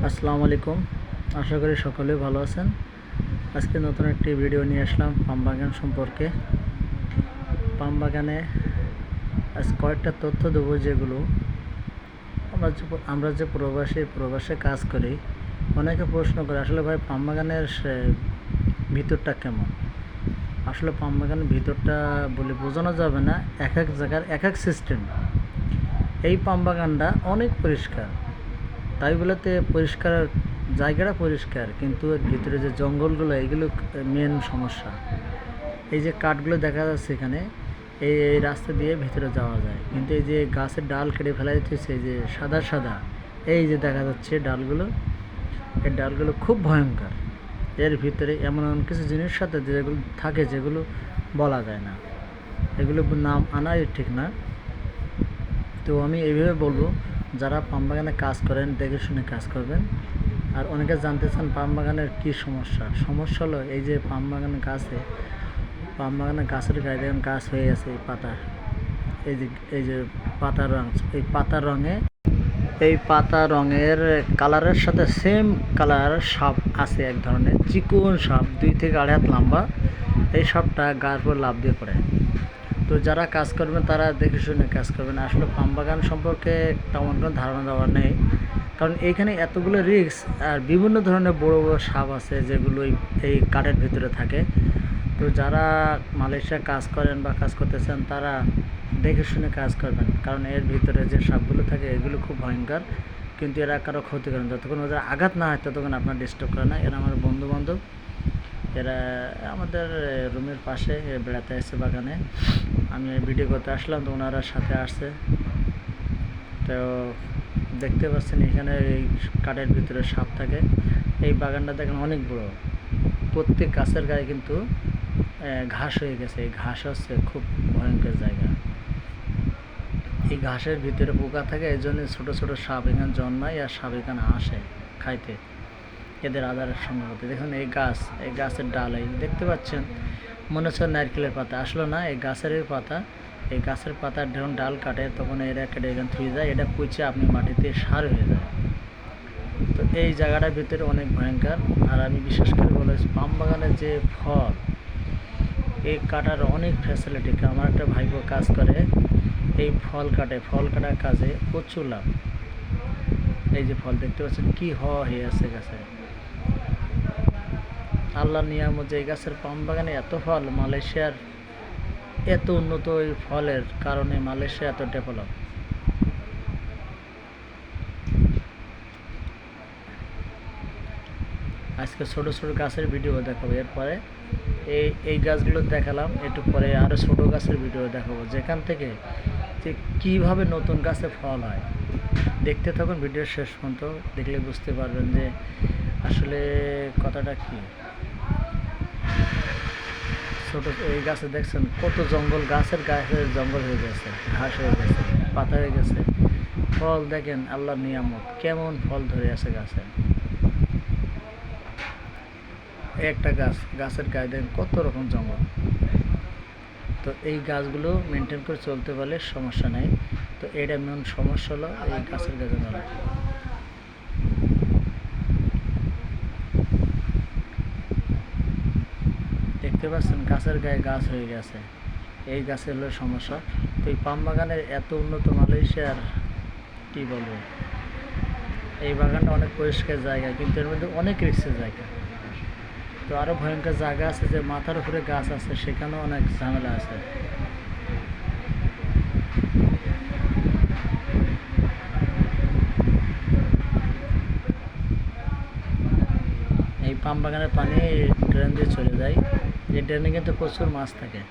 আসসালামু আলাইকুম। আশা করি সকলে ভালো আছেন। আজকে নতুন একটি ভিডিও নিয়ে আসলাম পাম বাগান সম্পর্কে। পাম বাগানে আজ কয়েকটা তথ্য দেবো, যেগুলো আমরা যে প্রবাসে কাজ করি, অনেকে প্রশ্ন করে আসলে ভাই পাম বাগানের ভিতরটা কেমন। আসলে পাম বাগানের ভিতরটা বলে বোঝানো যাবে না, এক এক জায়গার এক এক সিস্টেম। এই পাম বাগানটা অনেক পরিষ্কার, তাই বলতে পরিষ্কার জায়গাটা পরিষ্কার, কিন্তু এর ভিতরে যে জঙ্গলগুলো, এগুলো মেন সমস্যা। এই যে কাঠগুলো দেখা যাচ্ছে এখানে, এই রাস্তা দিয়ে ভিতরে যাওয়া যায়, কিন্তু এই যে গাছের ডাল কেটে ফেলা যাচ্ছে, এই যে সাদা সাদা এই যে দেখা যাচ্ছে ডালগুলো, এই ডালগুলো খুব ভয়ঙ্কর। এর ভিতরে এমন এমন কিছু জিনিস সাথে যেগুলো থাকে, যেগুলো বলা যায় না, এগুলো নাম আনাই ঠিক না। তো আমি এইভাবে বলবো, যারা পাম বাগানে কাজ করেন দেখে শুনে কাজ করবেন। আর অনেকে জানতে চান পাম বাগানের কী সমস্যা হলো এই যে পাম বাগানের গাছের গায়ে দেখেন গাছ হয়ে গেছে, এই পাতা, এই যে পাতার রঙ, এই পাতা রঙের কালারের সাথে সেম কালার সাপ আছে, এক ধরনের চিকন সাপ, 2 থেকে 2.5 হাত লম্বা। এই সাপটা গাছ পর লাফ দিয়ে পড়ে। তো যারা কাজ করবেন তারা দেখে শুনে কাজ করবেন। আসলে পাম বাগান সম্পর্কে তেমন কোনো ধারণা দেওয়ার নেই, কারণ এইখানে এতগুলো রিস্ক, আর বিভিন্ন ধরনের বড় বড় সাপ আছে যেগুলো এই কাঠের ভিতরে থাকে। তো যারা মালয়েশিয়া কাজ করেন বা কাজ করতেছেন, তারা দেখে শুনে কাজ করবেন, কারণ এর ভিতরে যে সাপগুলো থাকে এগুলো খুব ভয়ঙ্কর, কিন্তু এরা কারো ক্ষতি করেন। যতক্ষণ ওদের আঘাত না হয় ততক্ষণ আপনার ডিস্টার্ব করে না। এরা আমার বন্ধু বান্ধব, এরা আমাদের রুমের পাশে বেড়াতে আসছে বাগানে। আমি ভিডিও করতে আসলাম, তো ওনারা সাথে আসছে। তো দেখতে পাচ্ছেন এখানে এই কাঠের ভিতরে সাপ থাকে। এই বাগানটা দেখেন অনেক বড়, প্রত্যেক গাছের গায়ে কিন্তু ঘাস হয়ে গেছে। এই ঘাস হচ্ছে খুব ভয়ঙ্কর জায়গা। এই ঘাসের ভিতরে পোকা থাকে, এই জন্য ছোটো ছোটো সাপ এখানে জন্মায়, আর সাপ এখানে আসে খাইতে, এদের আদারের সম্ভবত। দেখুন এই গাছের ডাল, এই দেখতে পাচ্ছেন, মনে হচ্ছে নারকেলের পাতা, আসলে না, এই গাছের পাতা। এই গাছের পাতার যখন ডাল কাটে তখন এরা কেটে এখানে থুয়ে যায়, এটা পুঁচে আপনি মাটিতে সার হয়ে যায়। তো এই জায়গাটার ভিতরে অনেক ভয়ঙ্কর। আর আমি বিশেষ করে বলে, পাম বাগানের যে ফল, এই কাটার অনেক ফ্যাসিলিটি। আমার একটা ভাইপো কাজ করে, এই ফল কাটার কাজে প্রচুর লাভ। এই যে ফল দেখতে পাচ্ছেন কি হয়ে আছে গাছে, আল্লাহর নিয়ামত যে এই গাছের পাম বাগানে এত ফল। মালয়েশিয়ার এত উন্নত এই ফলের কারণে মালয়েশিয়া এত ডেভেলপ। আজকে ছোটো ছোটো গাছের ভিডিও দেখাবো, এরপরে এই গাছগুলো দেখালাম, একটু পরে আরও ছোটো গাছের ভিডিও দেখাবো, যেখান থেকে যে কীভাবে নতুন গাছে ফল হয়। দেখতে থাকুন ভিডিও শেষ পর্যন্ত, দেখলে বুঝতে পারবেন যে আসলে কথাটা কী। ছোটো এই গাছে দেখছেন কত জঙ্গল, গাছের গায়ে জঙ্গল হয়ে গেছে, ঘাস হয়ে গেছে, পাতা হয়ে গেছে। ফল দেখেন আল্লাহর নিয়ামত, কেমন ফল ধরে আছে গাছে। একটা গাছের গায়ে দেখেন কত রকম জঙ্গল। তো এই গাছগুলো মেনটেন করে চলতে পারলে সমস্যা নেই। তো এটা মেন সমস্যা হলো এই গাছের গায়ে জঙ্গল। দেখতে পাচ্ছেন গাছের গায়ে গাছ হয়ে গেছে, এই গাছের হলো সমস্যা। তো এই পাম বাগানের এত উন্নত মালয়েশিয়ার কী বলবো। এই বাগানটা অনেক পরিষ্কার জায়গা, কিন্তু এর মধ্যে অনেক রিস্কের জায়গা। তো আরও ভয়ঙ্কর জায়গা আছে, যে মাথার উপরে গাছ আছে, সেখানেও অনেক ঝামেলা আছে। এই পাম বাগানের পানি ড্রেন দিয়ে চলে যায়, এই ড্রেনে কিন্তু প্রচুর মাছ থাকে।